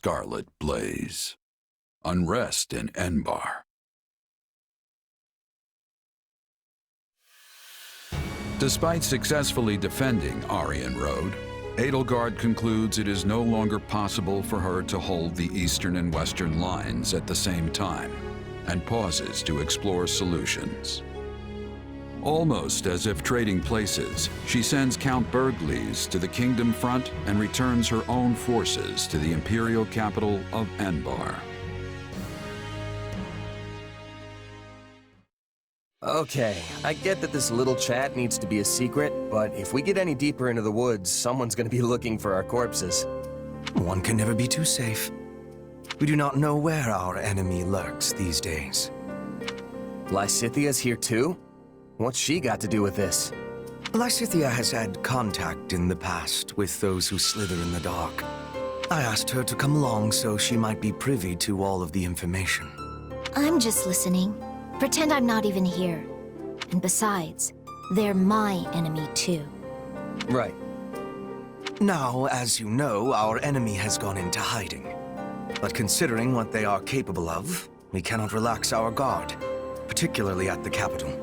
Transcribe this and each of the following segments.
Scarlet blaze. Unrest in Enbar. Despite successfully defending Aryan Road, Edelgard concludes it is no longer possible for her to hold the eastern and western lines at the same time, and pauses to explore solutions. Almost as if trading places, she sends Count Bergliez to the Kingdom front and returns her own forces to the imperial capital of Enbar. Okay, I get that this little chat needs to be a secret, but if we get any deeper into the woods, someone's gonna be looking for our corpses. One can never be too safe. We do not know where our enemy lurks these days. Lysithia's here too? What's she got to do with this? Lysithia has had contact in the past with those who slither in the dark. I asked her to come along so she might be privy to all of the information. I'm just listening. Pretend I'm not even here. And besides, they're my enemy too. Right. Now, as you know, our enemy has gone into hiding. But considering what they are capable of, we cannot relax our guard, particularly at the capital.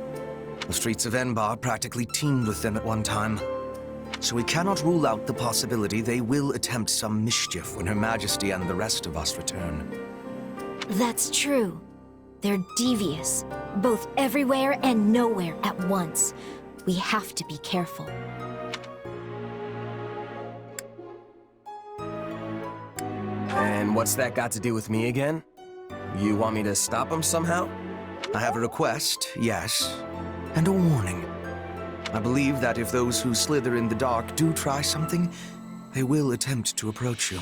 The streets of Enbar practically teemed with them at one time. So we cannot rule out the possibility they will attempt some mischief when Her Majesty and the rest of us return. That's true. They're devious, both everywhere and nowhere at once. We have to be careful. And what's that got to do with me again? You want me to stop them somehow? I have a request, yes, and a warning. I believe that if those who slither in the dark do try something, they will attempt to approach you.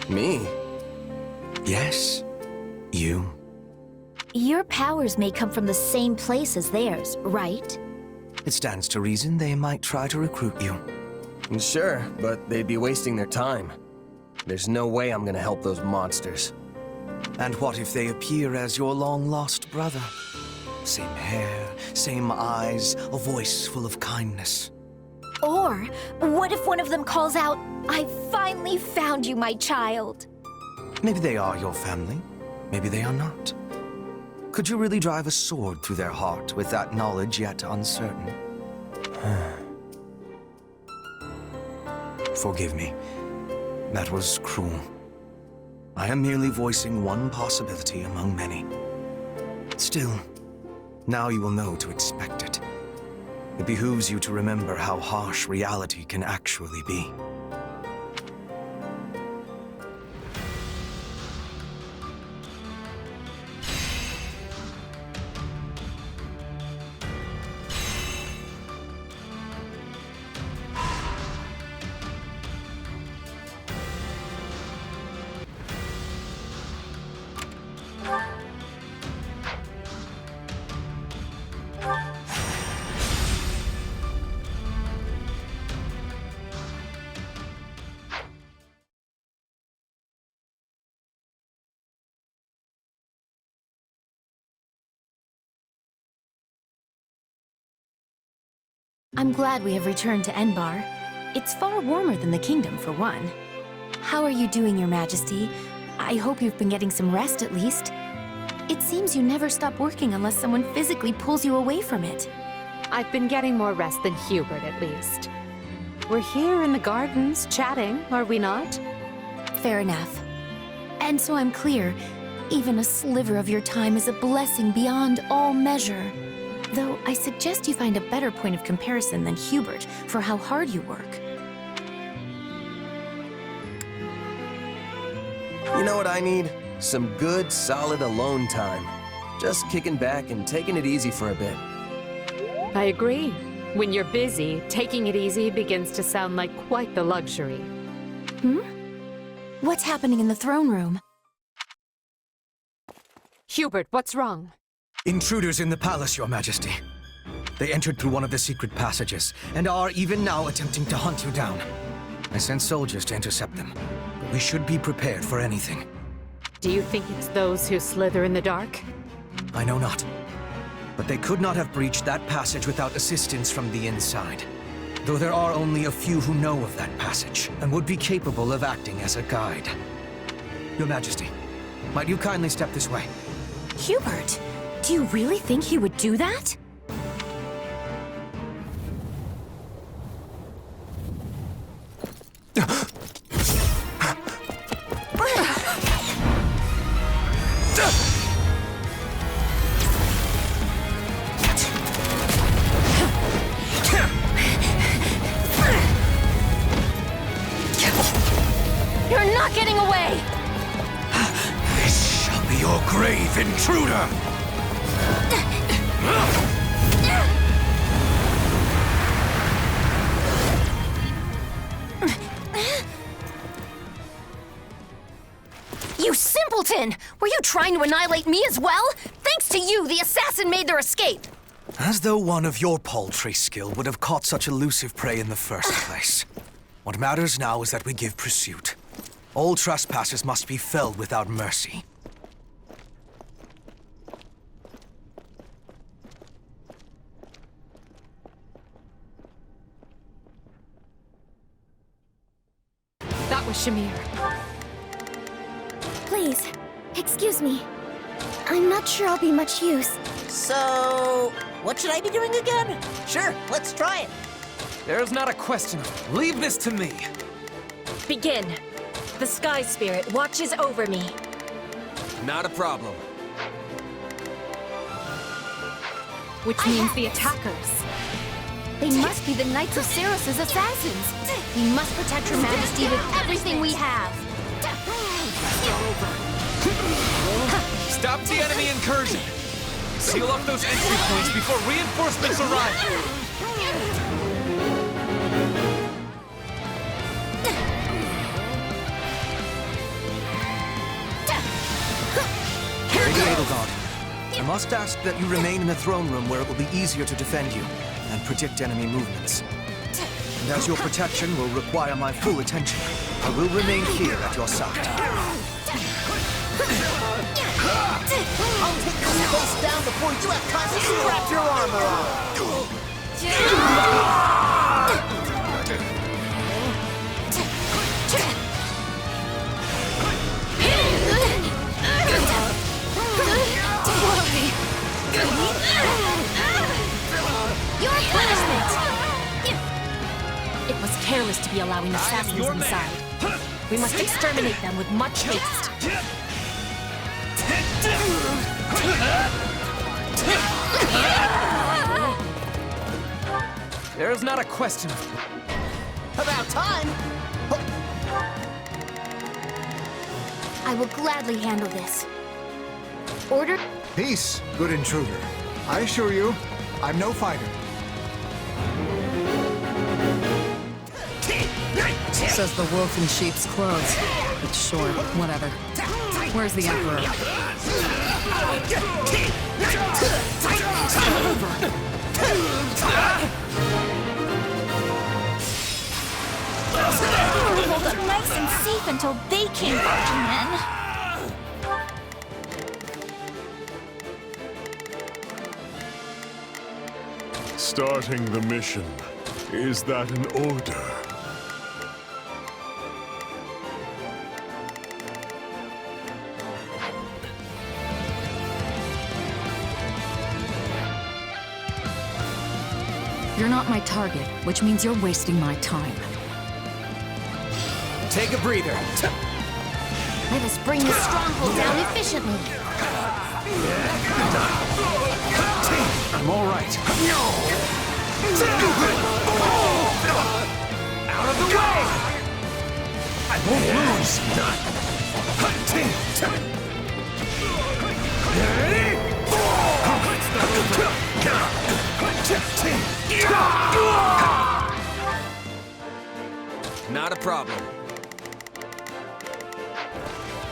Me? Yes, you. Your powers may come from the same place as theirs, right? It stands to reason they might try to recruit you. Sure, but they'd be wasting their time. There's no way I'm gonna help those monsters. And what if they appear as your long-lost brother? Same hair, same eyes, a voice full of kindness. Or, what if one of them calls out, "I finally found you, my child"? Maybe they are your family, maybe they are not. Could you really drive a sword through their heart with that knowledge yet uncertain? Forgive me. That was cruel. I am merely voicing one possibility among many. Still, now you will know to expect it. It behooves you to remember how harsh reality can actually be. I'm glad we have returned to Enbar. It's far warmer than the kingdom, for one. How are you doing, Your Majesty? I hope you've been getting some rest, at least. It seems you never stop working unless someone physically pulls you away from it. I've been getting more rest than Hubert, at least. We're here in the gardens, chatting, are we not? Fair enough. And so I'm clear, even a sliver of your time is a blessing beyond all measure. Though I suggest you find a better point of comparison than Hubert for how hard you work. You know what I need? Some good, solid alone time. Just kicking back and taking it easy for a bit. I agree. When you're busy, taking it easy begins to sound like quite the luxury. What's happening in the throne room? Hubert, what's wrong? Intruders in the palace, Your Majesty. They entered through one of the secret passages, and are even now attempting to hunt you down. I sent soldiers to intercept them, but we should be prepared for anything. Do you think it's those who slither in the dark? I know not. But they could not have breached that passage without assistance from the inside. Though there are only a few who know of that passage, and would be capable of acting as a guide. Your Majesty, might you kindly step this way? Hubert, do you really think he would do that? You're not getting away! This shall be your grave, Intruder! You simpleton! Were you trying to annihilate me as well? Thanks to you, the assassin made their escape! As though one of your paltry skill would have caught such elusive prey in the first place. What matters now is that we give pursuit. All trespassers must be felled without mercy. That was Shamir. Please, excuse me. I'm not sure I'll be much use. So, what should I be doing again? Sure, let's try it. There's not a question of it. Leave this to me. Begin. The Sky Spirit watches over me. Not a problem. Which means the attackers. They must be the Knights of Saros' assassins. We must protect Her Majesty with everything we have. Stop the enemy incursion. Seal off those entry points before reinforcements arrive. Lady Edelgard, I must ask that you remain in the throne room where it will be easier to defend you and predict enemy movements. And as your protection will require my full attention, I will remain here at your side. I'll take this place down before you have time to strap your armor on. Your punishment! It was careless to be allowing assassins inside. We must exterminate them with much haste. There's not a question of it. About time. I will gladly handle this. Order? Peace, good intruder. I assure you, I'm no fighter. Says the wolf in sheep's clothes. But sure, whatever. Where's the Emperor? We hold up nice and safe until they came barging in. Starting the mission. Is that an order? You're not my target, which means you're wasting my time. Take a breather. Let us bring this stronghold down efficiently. I'm all right. Out of the way! I won't lose. Not a problem.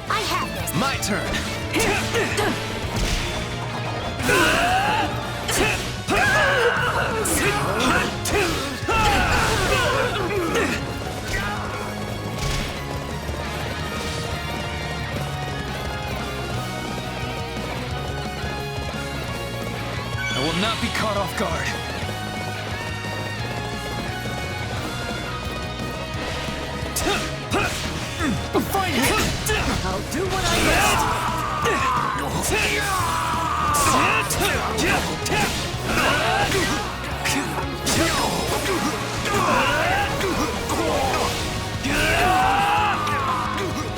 I have this. My turn. I will not be caught off guard. I'll Do what I must!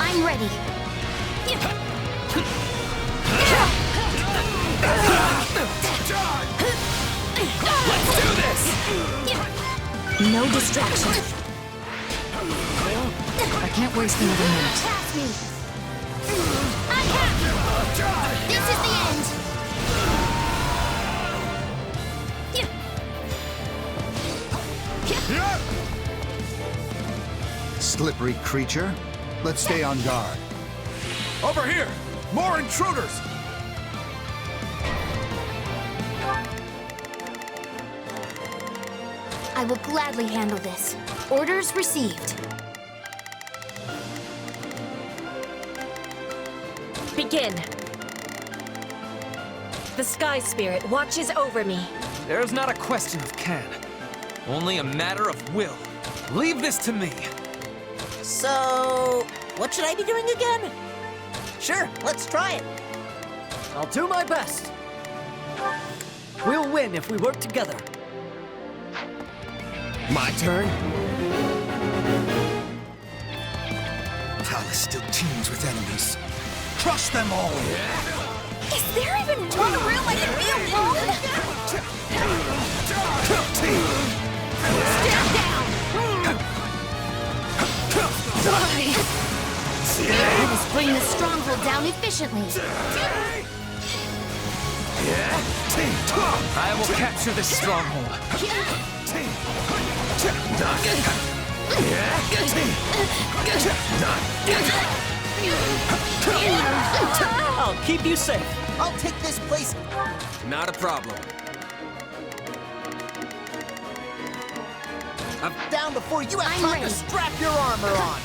I'm ready. Let's do this! No distraction. I can't waste another minute. Pass me. I have you. This is the end. Slippery creature. Let's stay on guard. Over here! More intruders! I will gladly handle this. Orders received. Begin. The Sky Spirit watches over me. There's not a question of can. Only a matter of will. Leave this to me. So, what should I be doing again? Sure, let's try it. I'll do my best. We'll win if we work together. My turn? Palace still teems with enemies. Crush them all! Is there even one room I can be alone? Stand down! Why? Let us bring the stronghold down efficiently. I will capture this stronghold. I'll keep you safe. I'll take this place. Not a problem. I'm down before you have time to strap your armor on.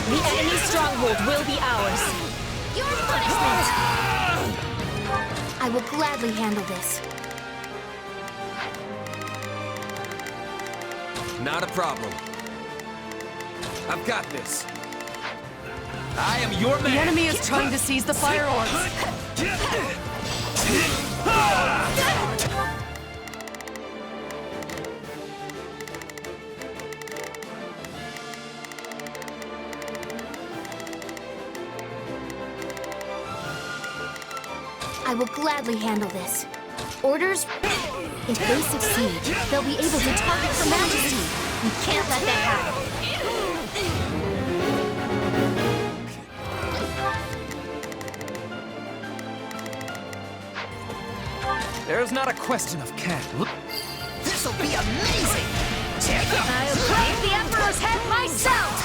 The enemy stronghold will be ours. Your punishment! I will gladly handle this. Not a problem. I've got this. I am your man. The enemy is trying to seize the fire orbs. I will gladly handle this. Orders? If they succeed, they'll be able to target Her Majesty. We can't let that happen. There's not a question of can. This'll be amazing! I'll break the Emperor's head myself!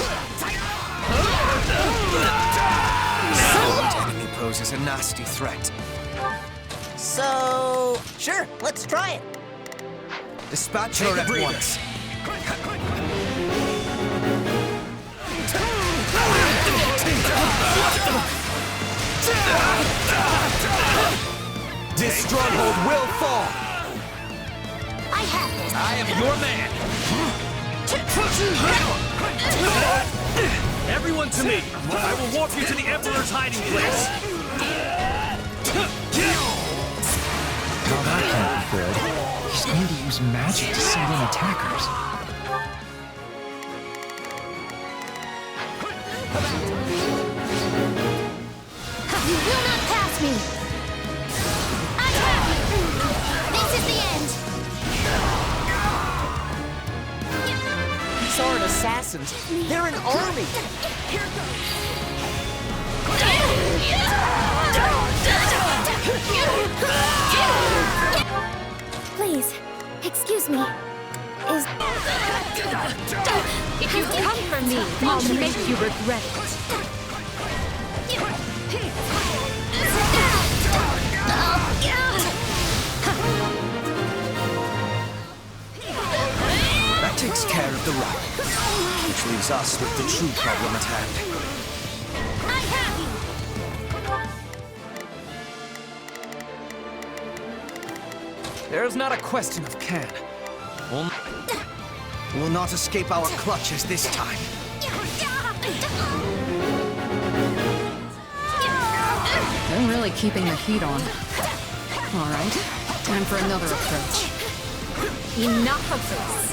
The enemy poses a nasty threat. So, sure, let's try it. Dispatch her at once. This stronghold will fall. I have this. I am your man. Everyone to me. I will walk you to the Emperor's hiding place. Well, that can't be good. He's going to use magic to send in attackers. You will not pass me! I have you! This is the end! These aren't assassins. They're an army. Please, excuse me. Is... If you come for me, I'll make you regret it. That takes care of the rock, which leaves us with the true problem at hand. I have you! There's not a question of can. Will not escape our clutches this time. They're really keeping the heat on. All right, time for another approach. Enough of this.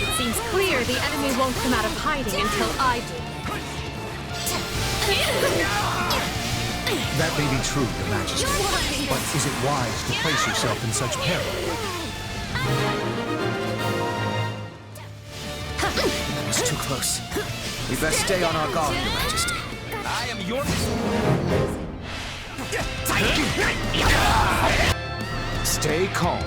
It seems clear the enemy won't come out of hiding until I do. That may be true, Your Majesty. But is it wise to place yourself in such peril? That was too close. We best stay on our guard, Your Majesty. I am your... Stay calm.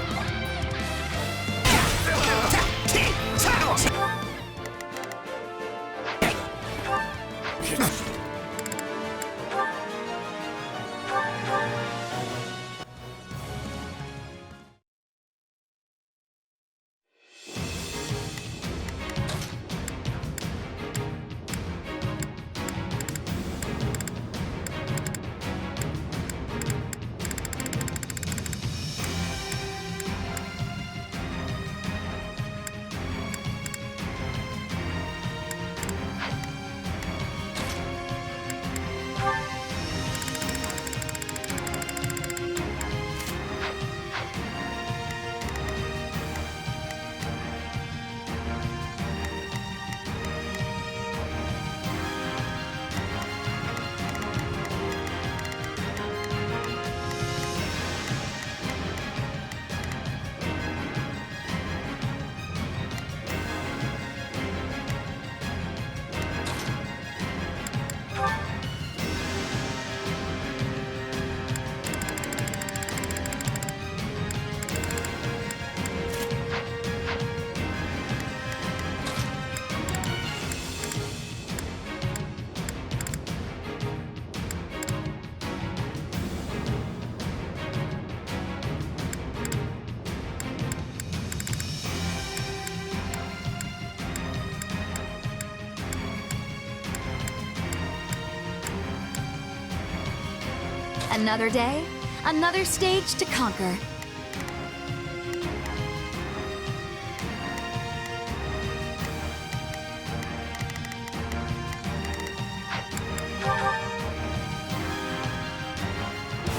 Another day, another stage to conquer.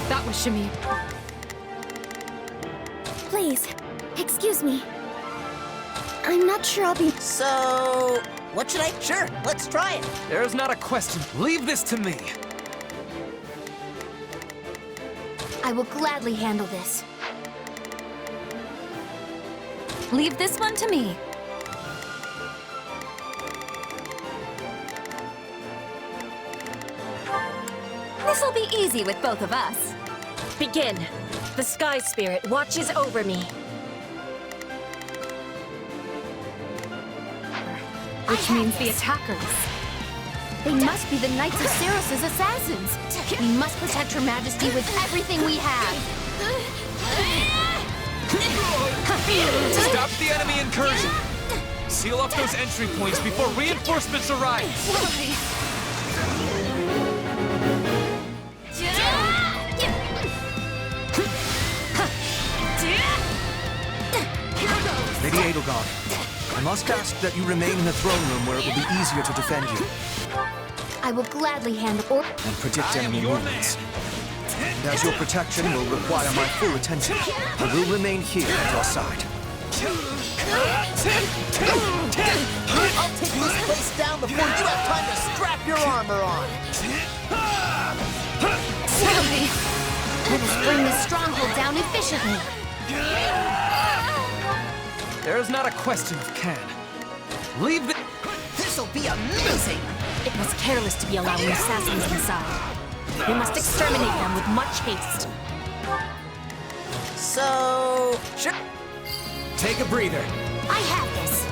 That was Shami. Please, excuse me. I'm not sure I'll be... So... what should I... Sure, let's try it. There's not a question. Leave this to me. I will gladly handle this. Leave this one to me. This'll be easy with both of us. Begin. The Sky Spirit watches over me. Which means the attackers. They must be the Knights of Ceros's assassins. We must protect Her Majesty with everything we have. Stop the enemy incursion. Seal off those entry points before reinforcements arrive. Lady Edelgard, I must ask that you remain in the throne room where it will be easier to defend you. I will gladly handle and predict enemy movements. And as your protection will require my full attention, I will remain here at your side. I'll take this place down before you have time to strap your armor on. Certainly. Let us bring this stronghold down efficiently. There's not a question of can. Leave the... This'll be amazing! It was careless to be allowing assassins inside. We must exterminate them with much haste. So... Sure. Take a breather. I have this.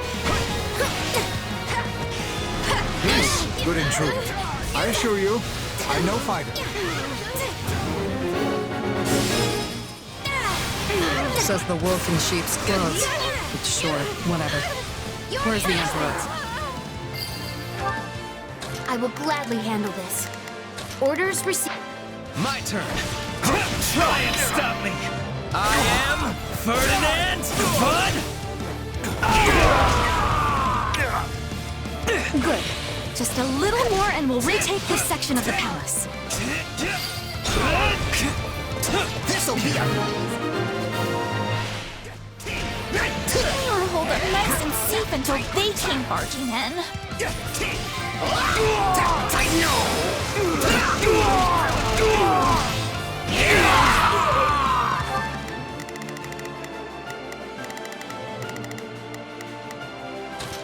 Peace, good intruder. I assure you, I'm no fighter. Says the wolf in sheep's clothes. But sure, whatever. Where's the Emperor? I will gladly handle this. Orders received. My turn. Try and stop me. I am Ferdinand Von Good. Just a little more and we'll retake this section of the palace. This'll be a... We were holed up nice and safe until they came barging in.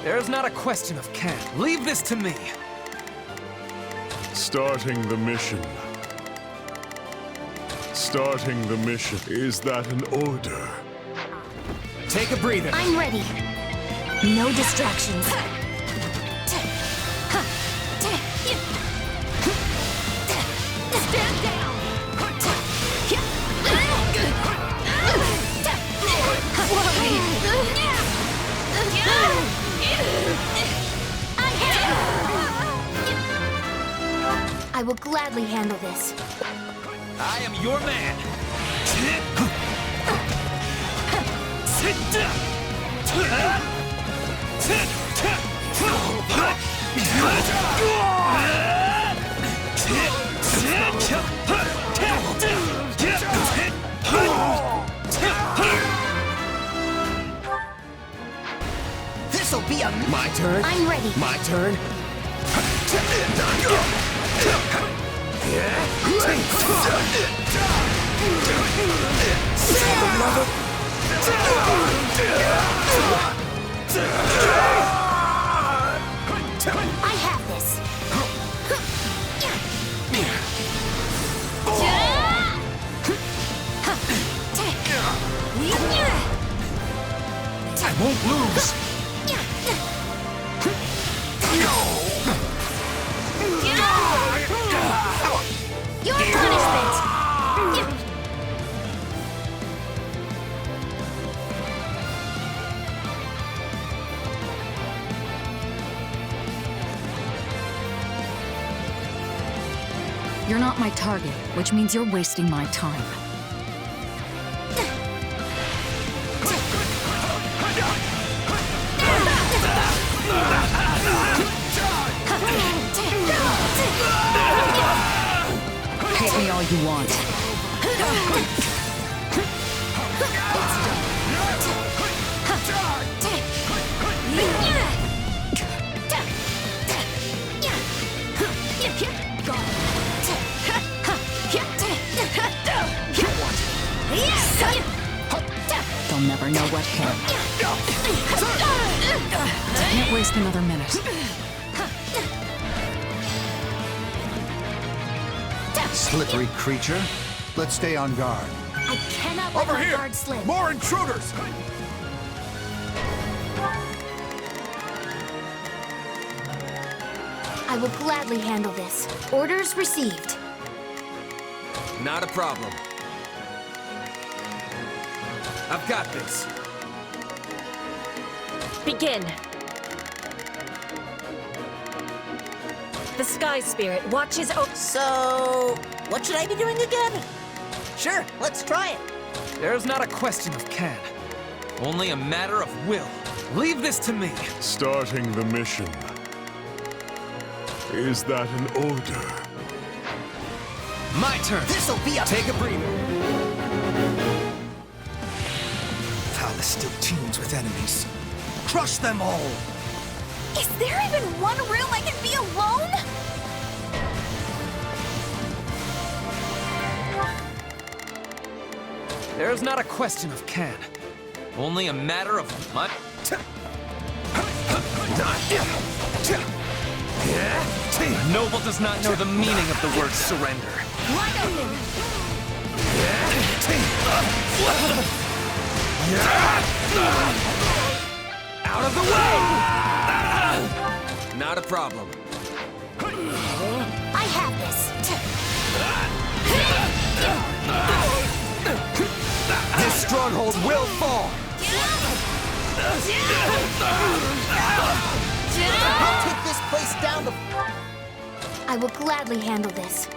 There's not a question of can. Leave this to me. Starting the mission. Starting the mission. Is that an order? Take a breather. I'm ready. No distractions. Stand down! I will gladly handle this. I am your man. Sit down. This'll be a... My turn? I'm ready. My turn? I have this. I won't lose. Your punishment! You're not my target, which means you're wasting my time. Hate me all you want. They'll never know what hit. Can't waste another minute. Slippery creature. Let's stay on guard. I cannot let my guard slip. More intruders! I will gladly handle this. Orders received. Not a problem. I've got this. Begin. The Sky Spirit watches over... So... what should I be doing again? Sure, let's try it. There's not a question of can. Only a matter of will. Leave this to me. Starting the mission. Is that an order? My turn. This'll be a... Take a breather. Palace still teems with enemies. Crush them all! Is there even one room I can be alone? There's not a question of can. Only a matter of what? A noble does not know the meaning of the word surrender. Wide open! Out of the way! Not a problem. I have this. This stronghold will fall! I'll take this place down to... I will gladly handle this.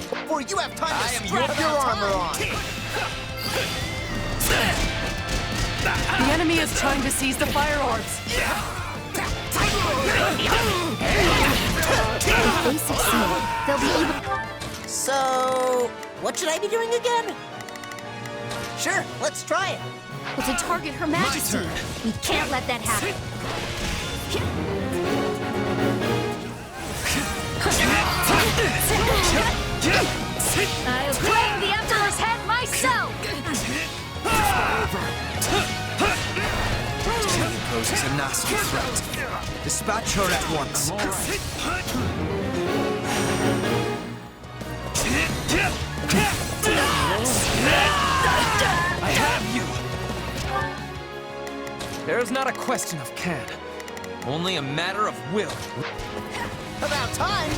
Before you have time I to am strap your armor on! The enemy is trying to seize the fire orbs. If they succeed, they'll be able... So, what should I be doing again? Sure, let's try it. Well, to target Her Majesty. We can't let that happen. I'll claim the Emperor's head myself! She poses a nasty threat. Dispatch her at once. I have you! There's not a question of can. Only a matter of will. About time!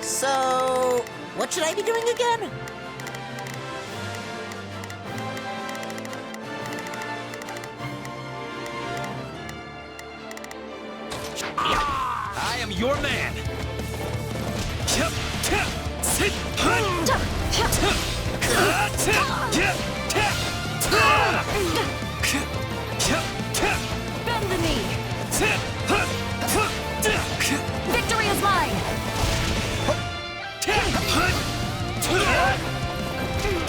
So, what should I be doing again? I am your man! Bend the knee! Victory is mine!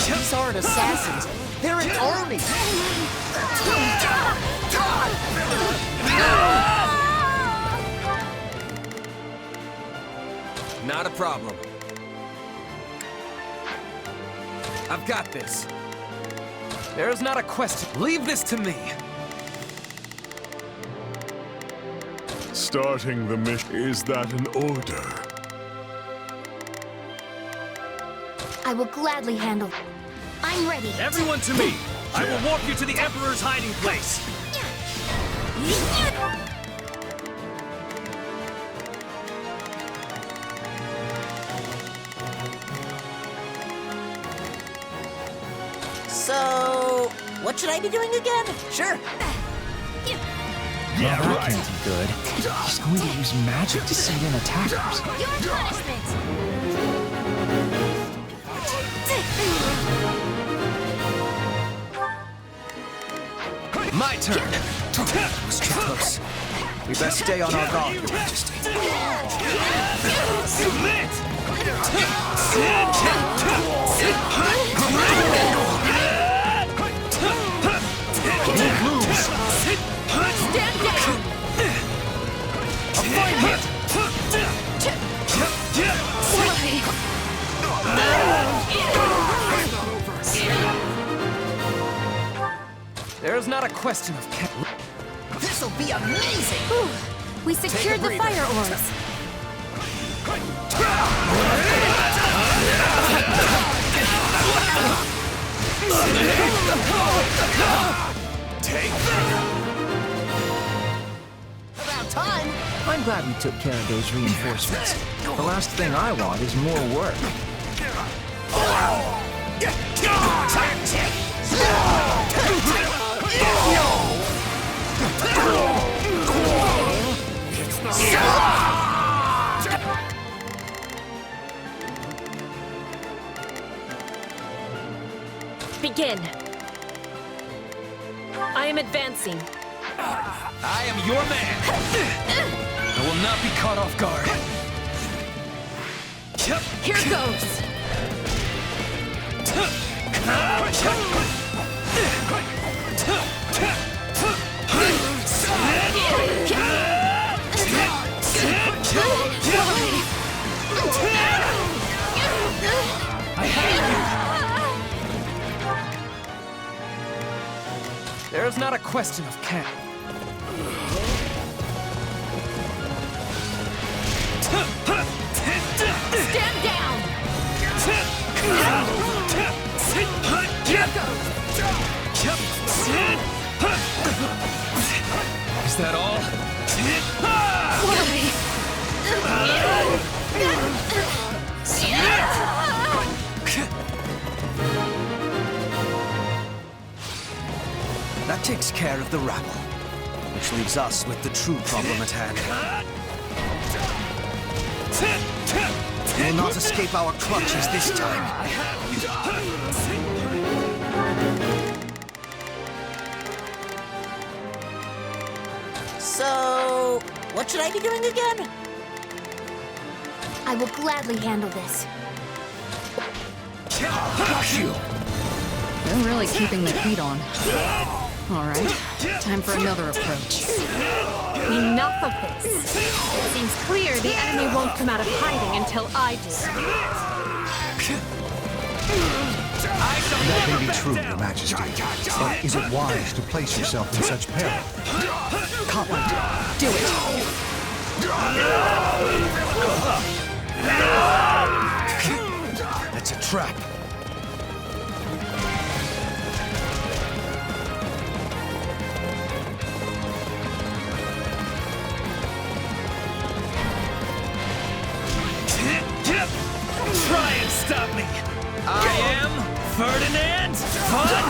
These aren't assassins. They're an army. Not a problem. I've got this. There's not a question. Leave this to me. Starting the mission. Is that an order? I will gladly handle... I'm ready. Everyone to me! I will walk you to the Emperor's hiding place! So, what should I be doing again? Sure. Yeah, that can't be good. He's going to use magic to send in attackers. Your punishment! My turn! It's too close. We best stay on our guard, Your Majesty. Submit! Lose! Stand down! Avoid hit! There's not a question of This'll be amazing! Whew. We secured the fire orbs. Take About time! I'm glad we took care of those reinforcements. The last thing I want is more work. Begin. I am advancing. I am your man! I will not be caught off guard. Here goes! I have you! There's not a question of can. Stand down! Here goes! Is that all? That takes care of the rabble. Which leaves us with the true problem at hand. We will not escape our clutches this time. So, what should I be doing again? I will gladly handle this. They're really keeping the heat on. All right, time for another approach. Enough of this. It seems clear the enemy won't come out of hiding until I do. That may be true, Your Majesty. But is it wise to place yourself in such peril? Cotland, do it. That's a trap. Try and stop me! I am Ferdinand Fun!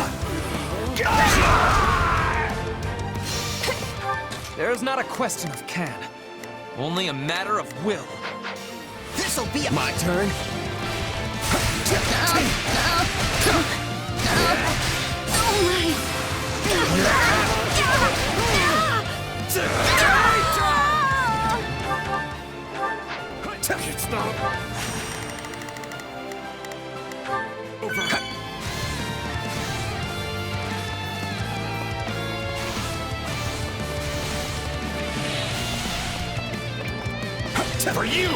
There's not a question of can, only a matter of will. This'll be My turn. It's not over. For you!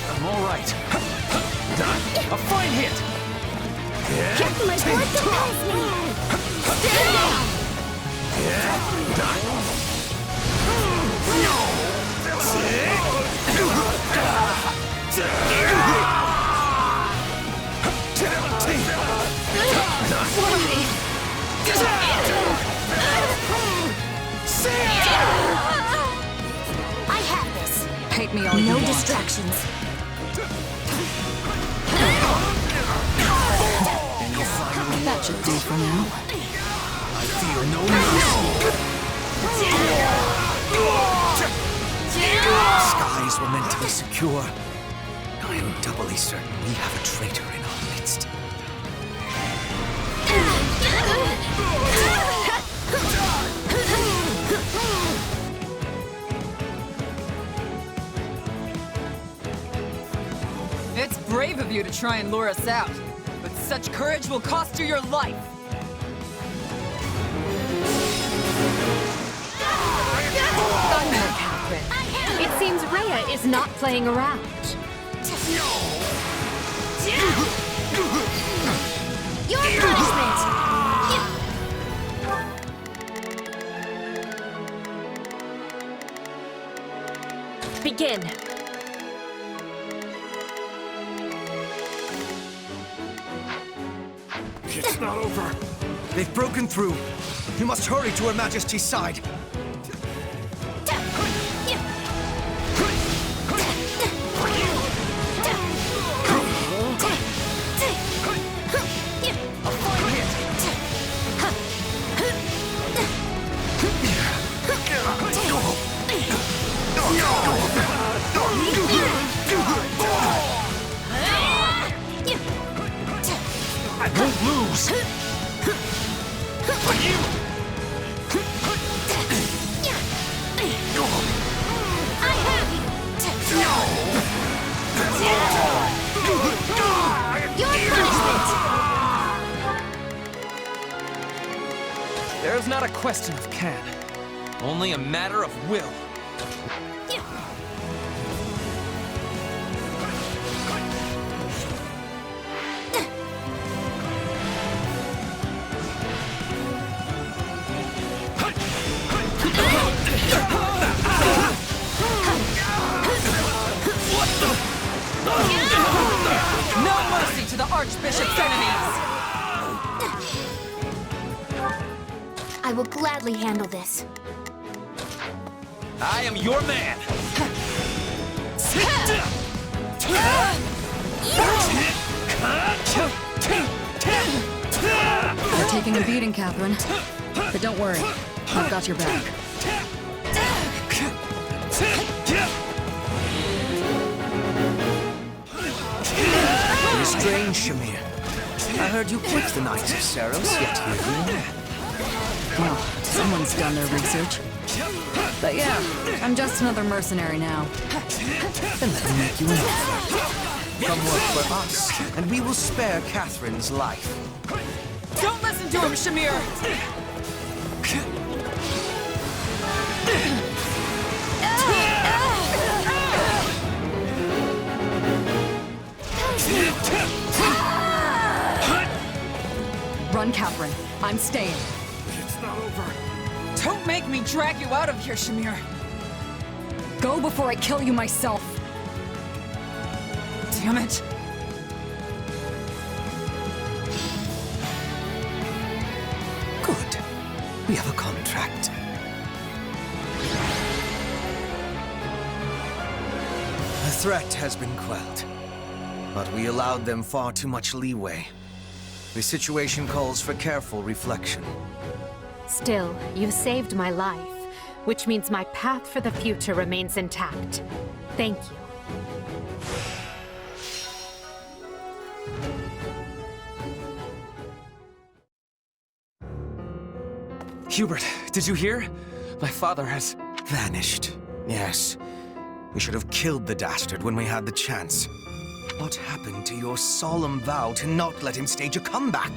I'm all right. A fine hit! My blood compels me! Stand down! I have this. Hate me all you No want. distractions. That should do for now. I feel no mercy. Skies were meant to be secure. I am doubly certain we have a traitor in our midst. It's brave of you to try and lure us out, but such courage will cost you your life. Thunder, Catherine. It seems Rhea is not playing around. Your punishment! Begin. It's not over. They've broken through. You must hurry to Her Majesty's side. I won't lose! For you! I have you! Your punishment! There's not a question of can, only a matter of will. No mercy to the Archbishop's enemies! I will gladly handle this. I am your man! You're taking a beating, Catherine. But don't worry, I've got your back. Strange, Shamir. I heard you quit the Knights of Saros, yet here you are. Well, someone's done their research. But yeah, I'm just another mercenary now. Then let me make you an offer. Come work for us, and we will spare Catherine's life. Don't listen to him, Shamir! Run, Catherine. I'm staying. It's not over. Don't make me drag you out of here, Shamir. Go before I kill you myself. Damn it. Good. We have a contract. The threat has been quelled, but we allowed them far too much leeway. The situation calls for careful reflection. Still, you've saved my life, which means my path for the future remains intact. Thank you. Hubert, did you hear? My father has... Vanished. Yes. We should have killed the dastard when we had the chance. What happened to your solemn vow to not let him stage a comeback?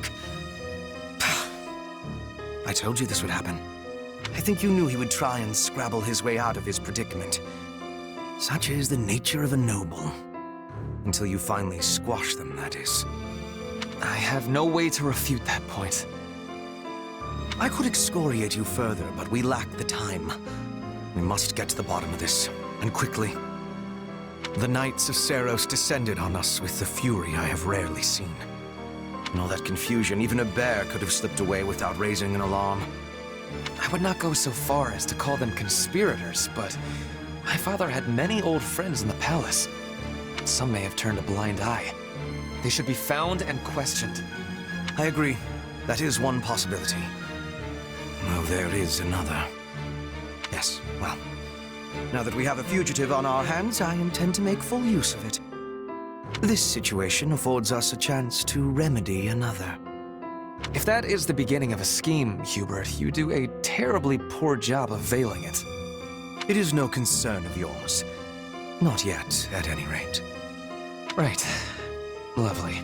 I told you this would happen. I think you knew he would try and scrabble his way out of his predicament. Such is the nature of a noble. Until you finally squash them, that is. I have no way to refute that point. I could excoriate you further, but we lack the time. We must get to the bottom of this, and quickly. The Knights of Saros descended on us with the fury I have rarely seen. In all that confusion, even a bear could have slipped away without raising an alarm. I would not go so far as to call them conspirators, but my father had many old friends in the palace. Some may have turned a blind eye. They should be found and questioned. I agree. That is one possibility. Though there is another. Yes, well, now that we have a fugitive on our hands, I intend to make full use of it. This situation affords us a chance to remedy another. If that is the beginning of a scheme, Hubert, you do a terribly poor job of veiling it. It is no concern of yours. Not yet, at any rate. Right. Lovely.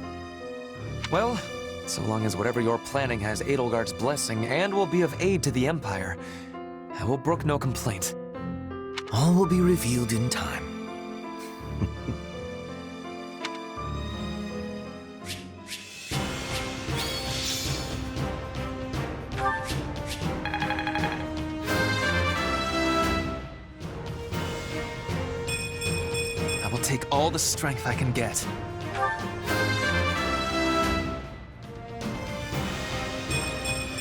Well, so long as whatever you're planning has Edelgard's blessing and will be of aid to the Empire, I will brook no complaint. All will be revealed in time. I will take all the strength I can get.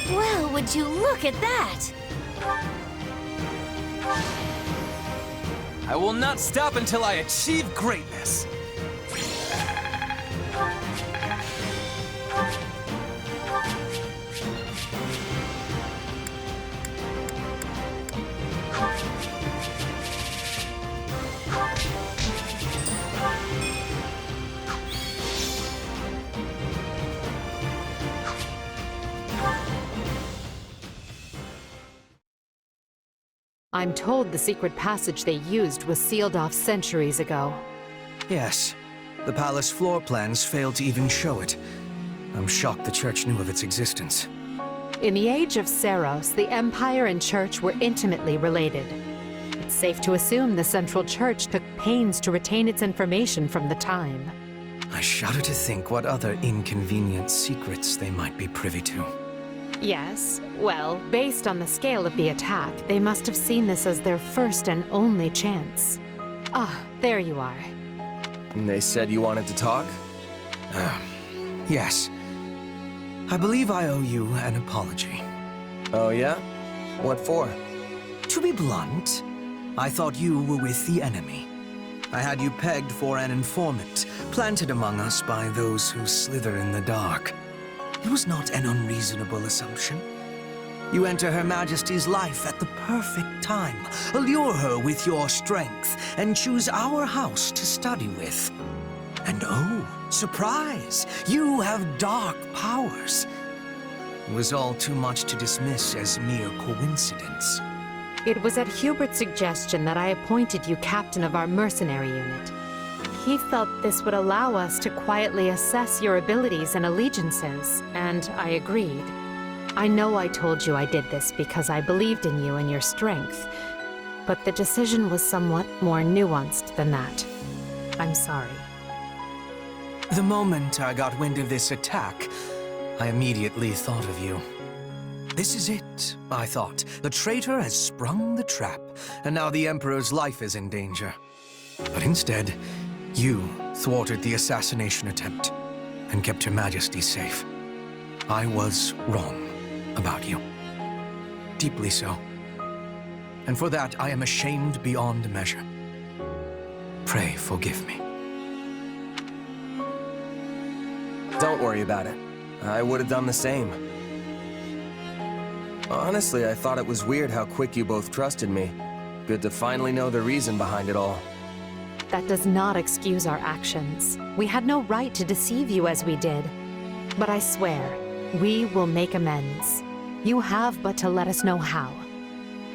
Well, would you look at that? I will not stop until I achieve greatness. I'm told the secret passage they used was sealed off centuries ago. Yes. The palace floor plans failed to even show it. I'm shocked the church knew of its existence. In the age of Saros, the Empire and Church were intimately related. It's safe to assume the Central Church took pains to retain its information from the time. I shudder to think what other inconvenient secrets they might be privy to. Yes, well, based on the scale of the attack, they must have seen this as their first and only chance. Ah, there you are. They said you wanted to talk? Yes. I believe I owe you an apology. Oh yeah? What for? To be blunt, I thought you were with the enemy. I had you pegged for an informant, planted among us by those who slither in the dark. It was not an unreasonable assumption. You enter Her Majesty's life at the perfect time, allure her with your strength, and choose our house to study with. And oh, surprise! You have dark powers. It was all too much to dismiss as mere coincidence. It was at Hubert's suggestion that I appointed you captain of our mercenary unit. He felt this would allow us to quietly assess your abilities and allegiances, and I agreed. I know I told you I did this because I believed in you and your strength, but the decision was somewhat more nuanced than that. I'm sorry. The moment I got wind of this attack, I immediately thought of you. This is it, I thought. The traitor has sprung the trap, and now the Emperor's life is in danger. But instead, you thwarted the assassination attempt and kept Her Majesty safe. I was wrong about you. Deeply so. And for that, I am ashamed beyond measure. Pray forgive me. Don't worry about it. I would have done the same. Honestly, I thought it was weird how quick you both trusted me. Good to finally know the reason behind it all. That does not excuse our actions. We had no right to deceive you as we did. But I swear, we will make amends. You have but to let us know how.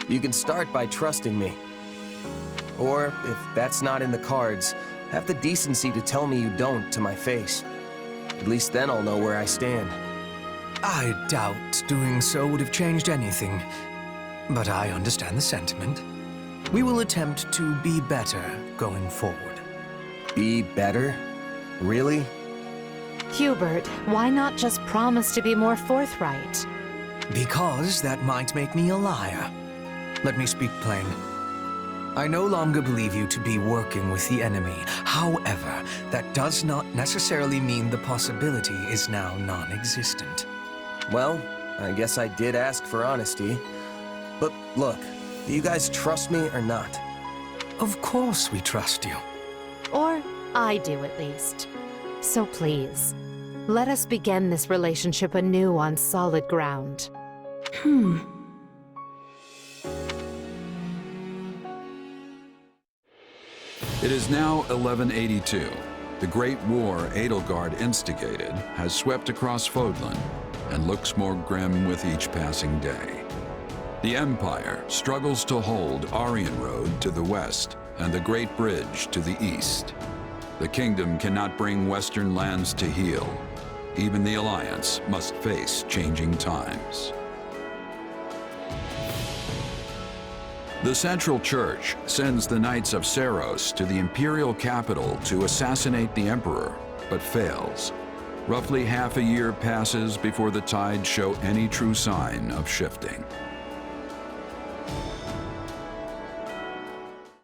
You can start by trusting me. Or, if that's not in the cards, have the decency to tell me you don't to my face. At least then I'll know where I stand. I doubt doing so would have changed anything, but I understand the sentiment. We will attempt to be better going forward. Be better? Really? Hubert, why not just promise to be more forthright? Because that might make me a liar. Let me speak plain. I no longer believe you to be working with the enemy. However, that does not necessarily mean the possibility is now non-existent. Well, I guess I did ask for honesty. But look, do you guys trust me or not? Of course we trust you. Or I do, at least. So please, let us begin this relationship anew on solid ground. It is now 1182. The great war Edelgard instigated has swept across Fodlan and looks more grim with each passing day. The Empire struggles to hold Aryan Road to the west and the Great Bridge to the east. The kingdom cannot bring Western lands to heal. Even the Alliance must face changing times. The Central Church sends the Knights of Seiros to the imperial capital to assassinate the Emperor, but fails. Roughly half a year passes before the tides show any true sign of shifting.